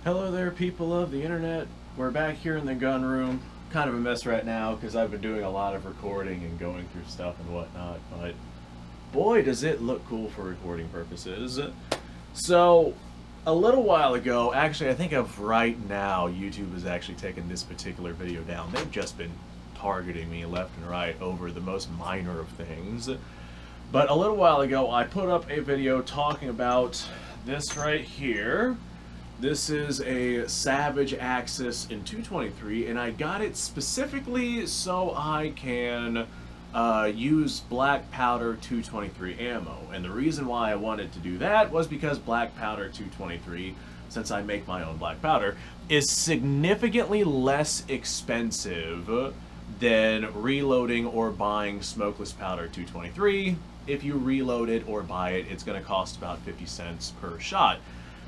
Hello there, people of the internet. We're back here in the gun room. Kind of a mess right now because I've been doing a lot of recording and going through stuff and whatnot, but boy, does it look cool for recording purposes. So, a little while ago, actually, I think of right now, YouTube has actually taken this particular video down. They've just been targeting me left and right over the most minor of things. But a little while ago, I put up a video talking about this right here. This is a Savage Axis in 223, and I got it specifically so I can use black powder 223 ammo. And the reason why I wanted to do that was because black powder 223, since I make my own black powder, is significantly less expensive than reloading or buying smokeless powder 223. If you reload it or buy it, it's going to cost about 50 cents per shot.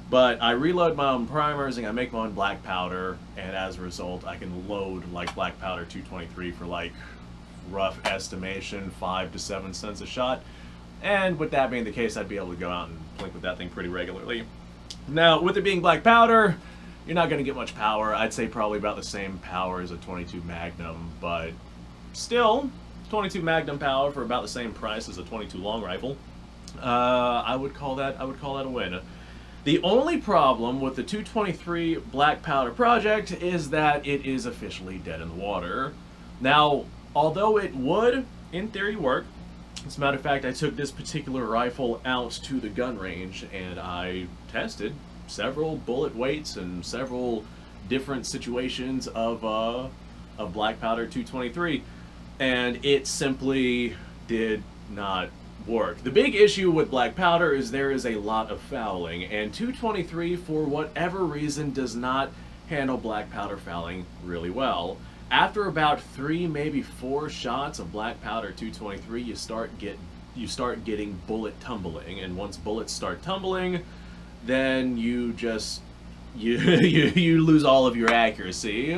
But I reload my own primers and I make my own black powder, and as a result, I can load like black powder 223 for like rough estimation 5 to 7 cents a shot. And with that being the case, I'd be able to go out and plink with that thing pretty regularly. Now, with it being black powder, you're not going to get much power. I'd say probably about the same power as a 22 Magnum, but still, 22 Magnum power for about the same price as a 22 long rifle. I would call that a win. The only problem with the 223 black powder project is that it is officially dead in the water. Now, although it would, in theory, work, as a matter of fact, I took this particular rifle out to the gun range and I tested several bullet weights and several different situations of black powder 223, and it simply did not work. The big issue with black powder is there is a lot of fouling, and 223, for whatever reason, does not handle black powder fouling really well. After about 3, maybe 4 shots of black powder 223, you start getting bullet tumbling, and once bullets start tumbling, then you just you lose all of your accuracy.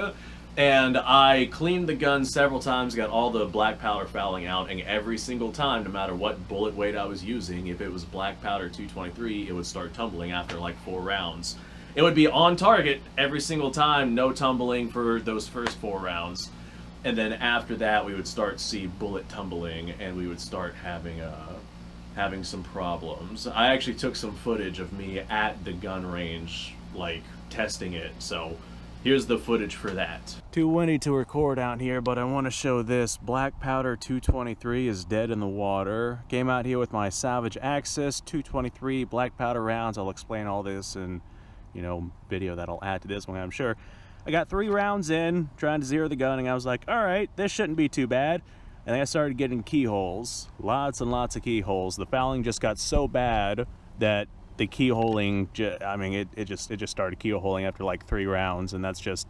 And I cleaned the gun several times, got all the black powder fouling out, and every single time, no matter what bullet weight I was using, if it was black powder 223, it would start tumbling after like 4 rounds. It would be on target every single time, no tumbling for those first 4 rounds. And then after that, we would start to see bullet tumbling, and we would start having some problems. I actually took some footage of me at the gun range, like, testing it, so here's the footage for that. Too windy to record out here, but I want to show this. Black powder 223 is dead in the water. Came out here with my Savage Axis 223 black powder rounds. I'll explain all this in, video that I'll add to this one, I'm sure. I got 3 rounds in, trying to zero the gun, and I was like, all right, this shouldn't be too bad. And then I started getting keyholes. Lots and lots of keyholes. The fouling just got so bad that the keyholing, it just started keyholing after like 3 rounds, and that's just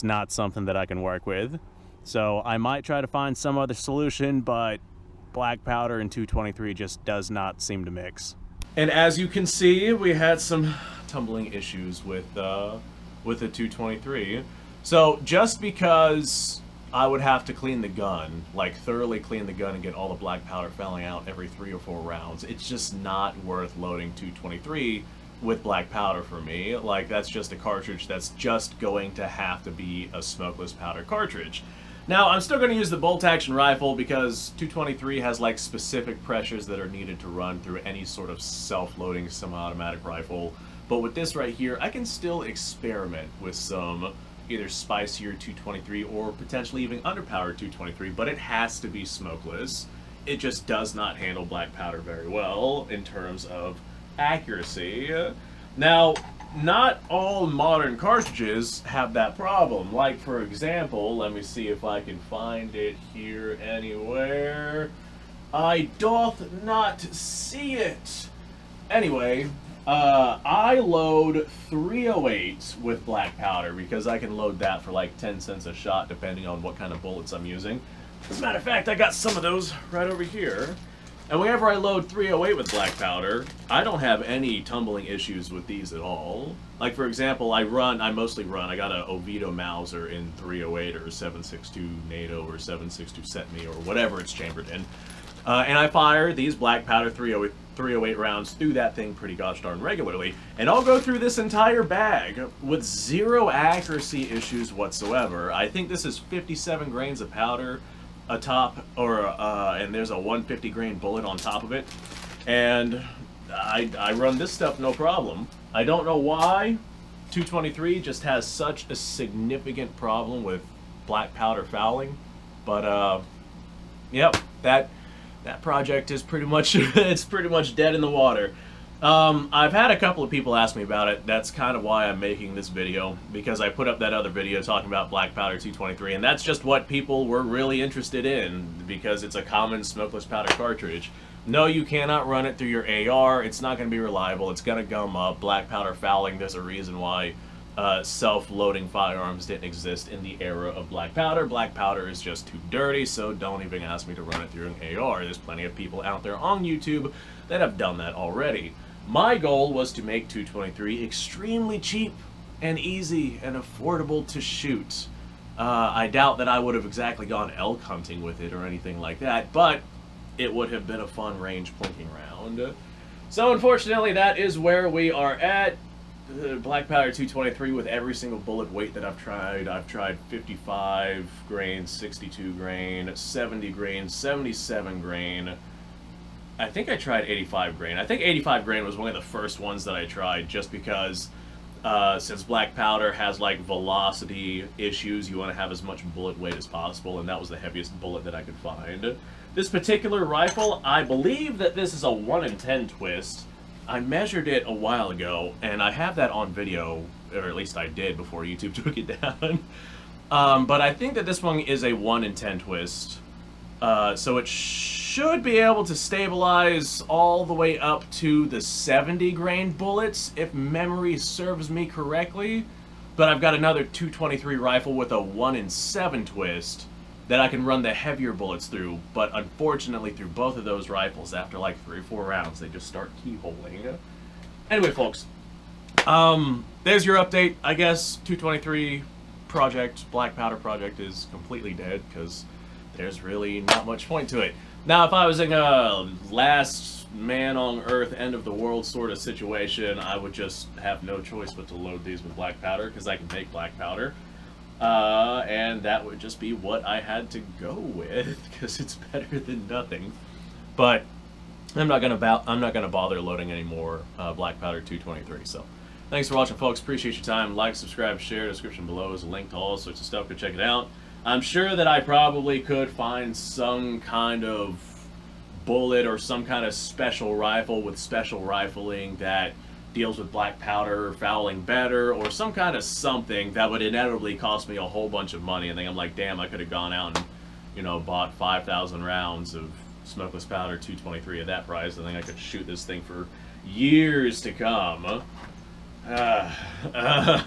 not something that I can work with. So I might try to find some other solution, but black powder and 223 just does not seem to mix. And as you can see, we had some tumbling issues with the 223. So just because I would have to clean the gun, like thoroughly clean the gun and get all the black powder fouling out every 3 or 4 rounds, it's just not worth loading 223 with black powder for me. Like, that's just a cartridge that's just going to have to be a smokeless powder cartridge. Now, I'm still going to use the bolt action rifle because 223 has like specific pressures that are needed to run through any sort of self-loading semi-automatic rifle. But with this right here, I can still experiment with some either spicier 223 or potentially even underpowered 223, but it has to be smokeless. It just does not handle black powder very well in terms of accuracy. Now, not all modern cartridges have that problem. Like, for example, let me see if I can find it here anywhere. I doth not see it. Anyway, I load 308 with black powder because I can load that for like 10 cents a shot depending on what kind of bullets I'm using. As a matter of fact, I got some of those right over here. And whenever I load 308 with black powder, I don't have any tumbling issues with these at all. Like, for example, I mostly run, I got an Oviedo Mauser in 308 or 7.62 NATO or 7.62 Cetme or whatever it's chambered in. And I fire these black powder .308 rounds through that thing pretty gosh darn regularly, and I'll go through this entire bag with zero accuracy issues whatsoever. I think this is 57 grains of powder atop, and there's a 150 grain bullet on top of it, and I run this stuff no problem. I don't know why 223 just has such a significant problem with black powder fouling, but yep, that project is pretty much it's pretty much dead in the water. I've had a couple of people ask me about it. That's kind of why I'm making this video, because I put up that other video talking about black powder 223, and that's just what people were really interested in, because it's a common smokeless powder cartridge. No, you cannot run it through your AR. It's not going to be reliable. It's going to gum up. Black powder fouling, there's a reason why self-loading firearms didn't exist in the era of black powder. Black powder is just too dirty, so don't even ask me to run it through an AR. There's plenty of people out there on YouTube that have done that already. My goal was to make 223 extremely cheap and easy and affordable to shoot. I doubt that I would have exactly gone elk hunting with it or anything like that, but it would have been a fun range plinking round. So unfortunately, that is where we are at. Black powder 223 with every single bullet weight that I've tried. I've tried 55 grain, 62 grain, 70 grain, 77 grain. I think I tried 85 grain. I think 85 grain was one of the first ones that I tried, just because since black powder has like velocity issues, you want to have as much bullet weight as possible, and that was the heaviest bullet that I could find. This particular rifle, I believe that this is a 1 in 10 twist. I measured it a while ago, and I have that on video, or at least I did before YouTube took it down. But I think that this one is a 1 in 10 twist. So it should be able to stabilize all the way up to the 70 grain bullets, if memory serves me correctly. But I've got another 223 rifle with a 1 in 7 twist that I can run the heavier bullets through, but unfortunately through both of those rifles, after like 3 or 4 rounds, they just start keyholing. Anyway, folks, there's your update. I guess 223 project, black powder project, is completely dead, because there's really not much point to it. Now, if I was in a last man on earth, end of the world sort of situation, I would just have no choice but to load these with black powder, because I can make black powder. And that would just be what I had to go with, because it's better than nothing. But I'm not gonna bother loading any more black powder 223. So thanks for watching, folks. Appreciate your time. Like, subscribe, share. Description below is a link to all sorts of stuff. Go check it out. I'm sure that I probably could find some kind of bullet or some kind of special rifle with special rifling that deals with black powder fouling better, or some kind of something that would inevitably cost me a whole bunch of money, and then I'm like, damn, I could have gone out and, you know, bought 5,000 rounds of smokeless powder 223 at that price, and then I could shoot this thing for years to come. I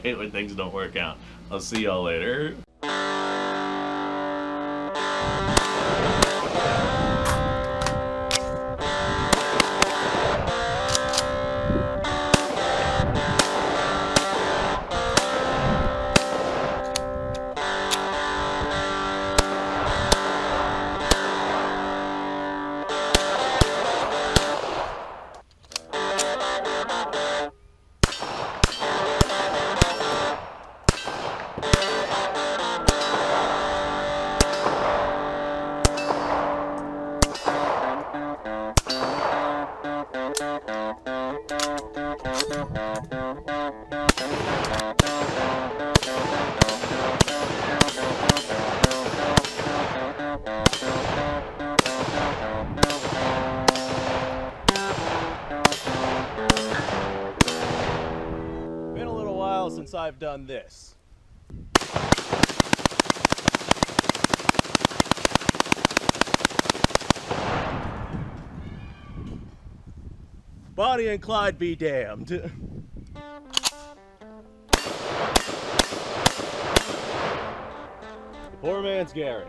hate when things don't work out. I'll see y'all later. Been a little while since I've done this. Bonnie and Clyde be damned. Poor man's Garrett.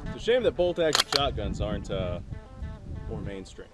It's a shame that bolt-action shotguns aren't more mainstream.